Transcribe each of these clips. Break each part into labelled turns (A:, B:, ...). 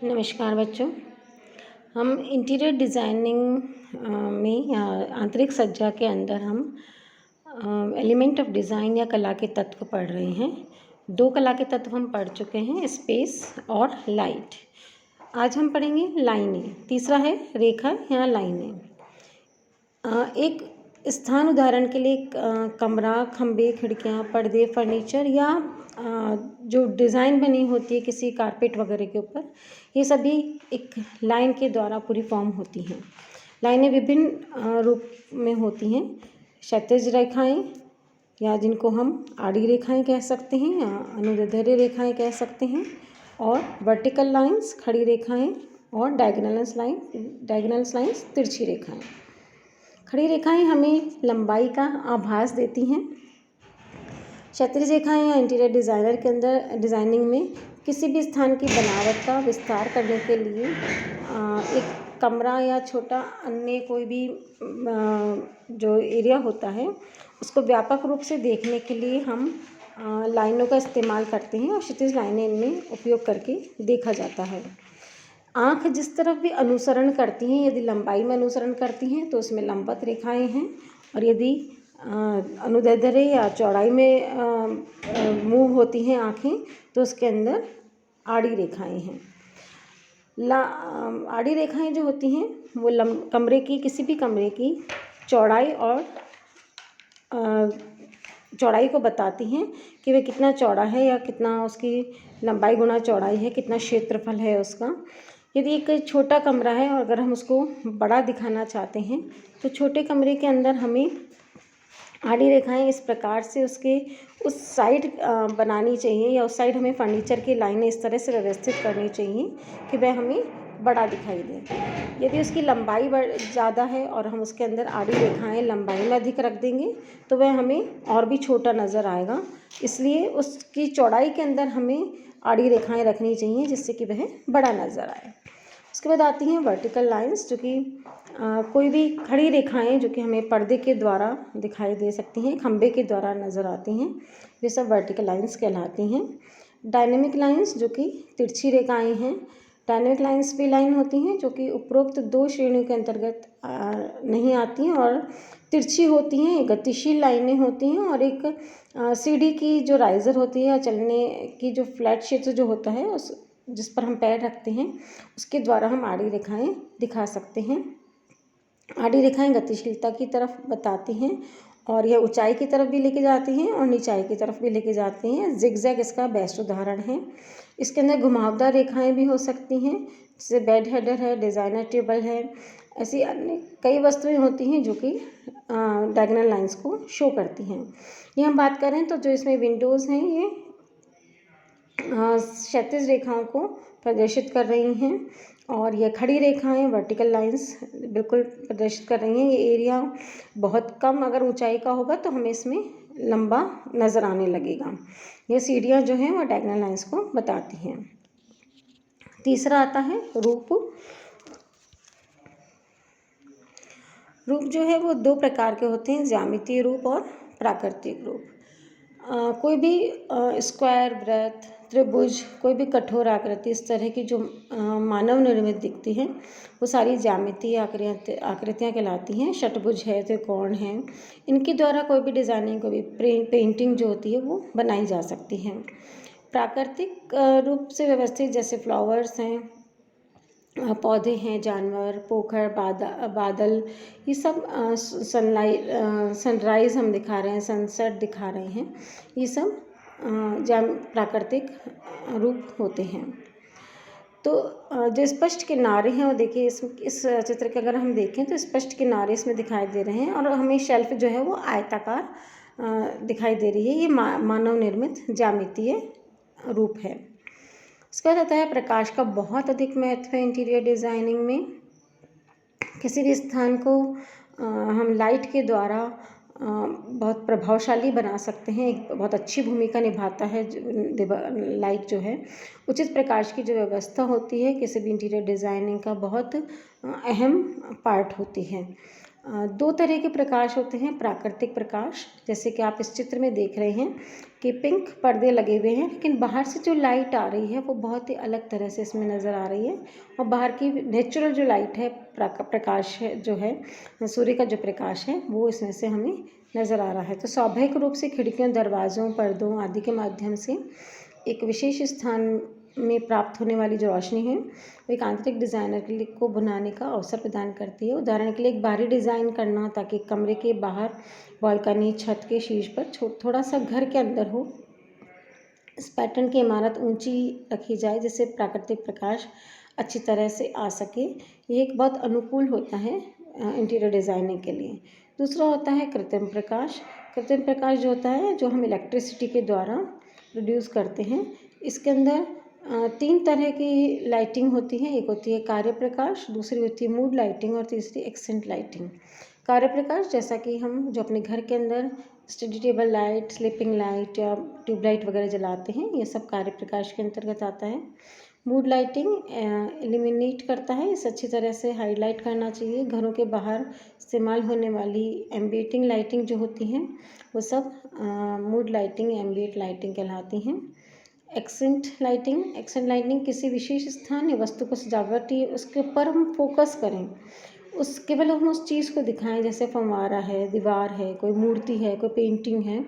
A: नमस्कार बच्चों। हम इंटीरियर डिज़ाइनिंग में या आंतरिक सज्जा के अंदर हम एलिमेंट ऑफ डिज़ाइन या कला के तत्व पढ़ रहे हैं। 2 कला के तत्व हम पढ़ चुके हैं, स्पेस और लाइट। आज हम पढ़ेंगे लाइनें। तीसरा है रेखा या लाइनें। एक स्थान उदाहरण के लिए कमरा, खंबे, खिड़कियाँ, पर्दे, फर्नीचर या जो डिज़ाइन बनी होती है किसी कारपेट वगैरह के ऊपर, ये सभी एक लाइन के द्वारा पूरी फॉर्म होती हैं। लाइनें विभिन्न रूप में होती हैं। क्षैतिज रेखाएं या जिनको हम आड़ी रेखाएं कह सकते हैं या अनुदैर्ध्य रेखाएं कह सकते हैं, और वर्टिकल लाइंस खड़ी रेखाएं, और डायगोनल लाइंस तिरछी रेखाएं। खड़ी रेखाएं हमें लंबाई का आभास देती हैं। क्षैतिज रेखाएं या इंटीरियर डिज़ाइनर के अंदर डिज़ाइनिंग में किसी भी स्थान की बनावट का विस्तार करने के लिए एक कमरा या छोटा अन्य कोई भी जो एरिया होता है उसको व्यापक रूप से देखने के लिए हम लाइनों का इस्तेमाल करते हैं, और क्षैतिज लाइनें इनमें उपयोग करके देखा जाता है। आँख जिस तरफ भी अनुसरण करती हैं, यदि लंबाई में अनुसरण करती हैं तो उसमें लंबवत रेखाएं हैं, और यदि अनुदैर्ध्य या चौड़ाई में मूव होती हैं आँखें तो उसके अंदर आड़ी रेखाएं हैं। आड़ी रेखाएं जो होती हैं वो किसी भी कमरे की चौड़ाई और चौड़ाई को बताती हैं कि वह कितना चौड़ा है या कितना उसकी लंबाई गुना चौड़ाई है, कितना क्षेत्रफल है उसका। यदि एक छोटा कमरा है और अगर हम उसको बड़ा दिखाना चाहते हैं तो छोटे कमरे के अंदर हमें आड़ी रेखाएं इस प्रकार से उसके उस साइड बनानी चाहिए, या उस साइड हमें फर्नीचर की लाइनें इस तरह से व्यवस्थित करनी चाहिए कि वह हमें बड़ा दिखाई दे। यदि उसकी लंबाई ज़्यादा है और हम उसके अंदर आड़ी रेखाएं लंबाई में अधिक रख देंगे तो वह हमें और भी छोटा नज़र आएगा। इसलिए उसकी चौड़ाई के अंदर हमें आड़ी रेखाएं रखनी चाहिए जिससे कि वह बड़ा नज़र आए। उसके बाद आती हैं वर्टिकल लाइंस, जो कि कोई भी खड़ी रेखाएं जो कि हमें पर्दे के द्वारा दिखाई दे सकती हैं, खंबे के द्वारा नज़र आती हैं, वे सब वर्टिकल लाइंस कहलाती हैं। डायनेमिक लाइंस जो कि तिरछी रेखाएं हैं। डायनेमिक लाइंस भी लाइन होती हैं जो कि उपरोक्त 2 श्रेणियों के अंतर्गत नहीं आती हैं और तिरछी होती हैं, गतिशील लाइनें होती हैं, और एक सीढ़ी की जो राइज़र होती है या चलने की जो फ्लैट क्षेत्र जो होता है उस जिस पर हम पैर रखते हैं उसके द्वारा हम आड़ी रेखाएं दिखा सकते हैं। आड़ी रेखाएं गतिशीलता की तरफ बताती हैं, और यह ऊंचाई की तरफ भी लेके जाती हैं और नीचाई की तरफ भी लेके जाती हैं। जिगजैग इसका बेस्ट उदाहरण है। इसके अंदर घुमावदार रेखाएं भी हो सकती हैं, जैसे बेड हेडर है, डिज़ाइनर टेबल है। ऐसी अन्य कई वस्तुएं होती हैं जो कि डायगोनल लाइंस को शो करती हैं। ये हम बात करें तो जो इसमें विंडोज़ हैं ये क्षैतिज रेखाओं को प्रदर्शित कर रही हैं, और यह खड़ी रेखाएं वर्टिकल लाइंस बिल्कुल प्रदर्शित कर रही हैं। ये एरिया बहुत कम अगर ऊंचाई का होगा तो हमें इसमें लंबा नज़र आने लगेगा। ये सीढ़ियाँ जो हैं वो डायगोनल लाइंस को बताती हैं। तीसरा आता है रूप। रूप जो है वो 2 प्रकार के होते हैं, ज्यामितीय रूप और प्राकृतिक रूप। कोई भी स्क्वायर, वृत्त, त्रिभुज, कोई भी कठोर आकृति इस तरह की जो मानव निर्मित दिखती हैं वो सारी ज्यामितीय आकृतियाँ कहलाती हैं। षटभुज है, त्रिकोण है, इनके द्वारा कोई भी डिज़ाइनिंग, कोई भी पेंटिंग जो होती है वो बनाई जा सकती है। प्राकृतिक रूप से व्यवस्थित जैसे फ्लावर्स हैं, पौधे हैं, जानवर, पोखर, बादल, ये सब सनराइज़ हम दिखा रहे हैं, सनसेट दिखा रहे हैं, ये सब प्राकृतिक रूप होते हैं। तो जो स्पष्ट किनारे हैं वो देखिए इस चित्र के अगर हम देखें तो स्पष्ट किनारे इसमें दिखाई दे रहे हैं, और हमें शेल्फ जो है वो आयताकार दिखाई दे रही है। ये मानव निर्मित ज्यामितीय रूप है। उसके बाद आता है प्रकाश का बहुत अधिक महत्व है इंटीरियर डिज़ाइनिंग में। किसी भी स्थान को हम लाइट के द्वारा बहुत प्रभावशाली बना सकते हैं। एक बहुत अच्छी भूमिका निभाता है लाइट जो है। उचित प्रकाश की जो व्यवस्था होती है किसी भी इंटीरियर डिज़ाइनिंग का बहुत अहम पार्ट होती है। दो तरह के प्रकाश होते हैं। प्राकृतिक प्रकाश, जैसे कि आप इस चित्र में देख रहे हैं कि पिंक पर्दे लगे हुए हैं, लेकिन बाहर से जो लाइट आ रही है वो बहुत ही अलग तरह से इसमें नज़र आ रही है। और बाहर की नेचुरल जो लाइट है, प्रकाश है जो है, सूर्य का जो प्रकाश है वो इसमें से हमें नज़र आ रहा है। तो स्वाभाविक रूप से खिड़कियों, दरवाज़ों, पर्दों आदि के माध्यम से एक विशेष स्थान में प्राप्त होने वाली जो रोशनी है वो एक आंतरिक डिज़ाइनर के लिए को बनाने का अवसर प्रदान करती है। उदाहरण के लिए एक बाहरी डिज़ाइन करना, ताकि कमरे के बाहर बालकनी, छत के शीर्ष पर थोड़ा सा घर के अंदर हो, इस पैटर्न की इमारत ऊंची रखी जाए जिससे प्राकृतिक प्रकाश अच्छी तरह से आ सके। ये एक बहुत अनुकूल होता है इंटीरियर डिज़ाइनिंग के लिए। दूसरा होता है कृत्रिम प्रकाश। कृत्रिम प्रकाश जो होता है, जो हम इलेक्ट्रिसिटी के द्वारा प्रोड्यूस करते हैं। इसके अंदर 3 तरह की लाइटिंग होती है। एक होती है कार्य प्रकाश, दूसरी होती है मूड लाइटिंग और तीसरी एक्सेंट लाइटिंग। कार्य प्रकाश, जैसा कि हम जो अपने घर के अंदर study table light, sleeping light या ट्यूबलाइट वगैरह जलाते हैं, ये सब कार्य प्रकाश के अंतर्गत आता है। मूड लाइटिंग इल्यूमिनेट करता है, इसे अच्छी तरह से हाईलाइट करना चाहिए। घरों के बाहर इस्तेमाल होने वाली एम्बिएंट लाइटिंग जो होती हैं वो सब मूड लाइटिंग, एम्बिएंट लाइटिंग कहलाती हैं। एक्सेंट लाइटिंग किसी विशेष स्थान या वस्तु को सजावटी उसके ऊपर हम फोकस करें, केवल हम उस चीज़ को दिखाएं, जैसे फव्वारा है, दीवार है, कोई मूर्ति है, कोई पेंटिंग है,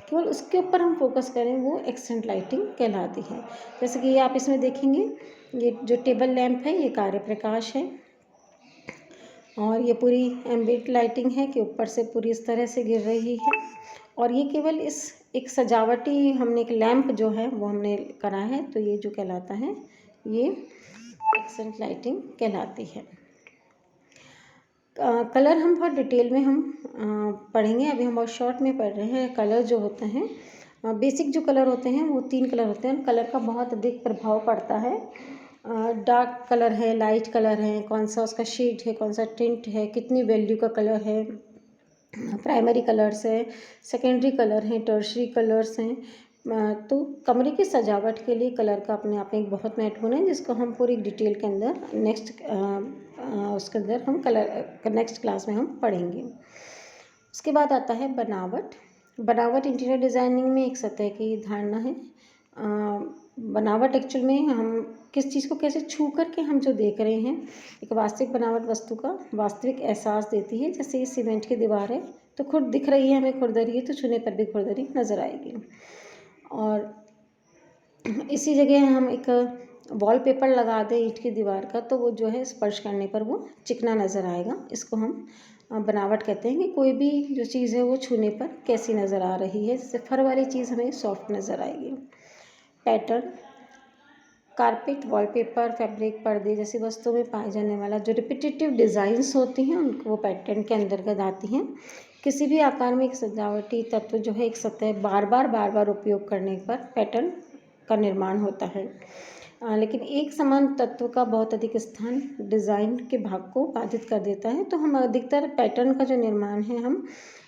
A: केवल उसके ऊपर हम फोकस करें, वो एक्सेंट लाइटिंग कहलाती है। जैसे कि आप इसमें देखेंगे, ये जो टेबल लैंप है ये कार्य प्रकाश है, और ये पूरी एम्बिएंट लाइटिंग है कि ऊपर से पूरी इस तरह से गिर रही है। और ये केवल इस एक सजावटी, हमने एक लैंप जो है वो हमने करा है, तो ये जो कहलाता है ये एक्सेंट लाइटिंग कहलाती है। कलर हम बहुत डिटेल में हम पढ़ेंगे, अभी हम बहुत शॉर्ट में पढ़ रहे हैं। कलर जो होते हैं, बेसिक जो कलर होते हैं वो 3 कलर होते हैं। कलर का बहुत अधिक प्रभाव पड़ता है। डार्क कलर है, लाइट कलर है, कौन सा उसका शेड है, कौन सा टिंट है, कितनी वैल्यू का कलर है, प्राइमरी कलर्स है, सेकेंडरी कलर हैं, टर्शरी कलर्स हैं। तो कमरे की सजावट के लिए कलर का अपने आप में एक बहुत महत्वपूर्ण है, जिसको हम पूरी डिटेल के अंदर उसके अंदर हम कलर नेक्स्ट क्लास में हम पढ़ेंगे। उसके बाद आता है बनावट। बनावट इंटीरियर डिज़ाइनिंग में एक सतह की धारणा है। बनावट एक्चुअल में हम किस चीज़ को कैसे छू करके हम जो देख रहे हैं, एक वास्तविक बनावट वस्तु का वास्तविक एहसास देती है। जैसे ये सीमेंट की दीवार है तो खुद दिख रही है हमें खुरदरी है, तो छूने पर भी खुरदरी नज़र आएगी। और इसी जगह हम एक वॉलपेपर लगा दें ईंट की दीवार का, तो वो जो है स्पर्श करने पर वो चिकना नज़र आएगा। इसको हम बनावट कहते हैं कि कोई भी जो चीज़ है वो छूने पर कैसी नज़र आ रही है। जैसे फर वाली चीज़ हमें सॉफ्ट नज़र आएगी। पैटर्न, कारपेट, वॉलपेपर, फैब्रिक, पर्दे जैसी वस्तुओं में पाए जाने वाला जो रिपीटेटिव डिज़ाइंस होती हैं उनको वो पैटर्न के अंतर्गत आती हैं। किसी भी आकार में एक सजावटी तत्व जो है एक सतह बार बार उपयोग करने पर पैटर्न का निर्माण होता है। लेकिन एक समान तत्व का बहुत अधिक स्थान डिज़ाइन के भाग को बाधित कर देता है। तो हम अधिकतर पैटर्न का जो निर्माण है हम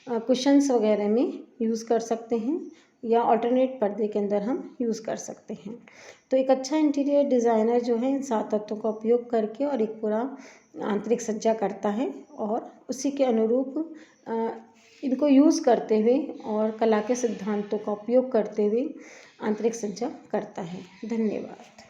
A: कुशन्स वगैरह में यूज़ कर सकते हैं, या ऑल्टरनेट पर्दे के अंदर हम यूज़ कर सकते हैं। तो एक अच्छा इंटीरियर डिज़ाइनर जो है इन 7 तत्वों का उपयोग करके और एक पूरा आंतरिक सज्जा करता है, और उसी के अनुरूप इनको यूज़ करते हुए और कला के सिद्धांतों का उपयोग करते हुए आंतरिक सज्जा करता है। धन्यवाद।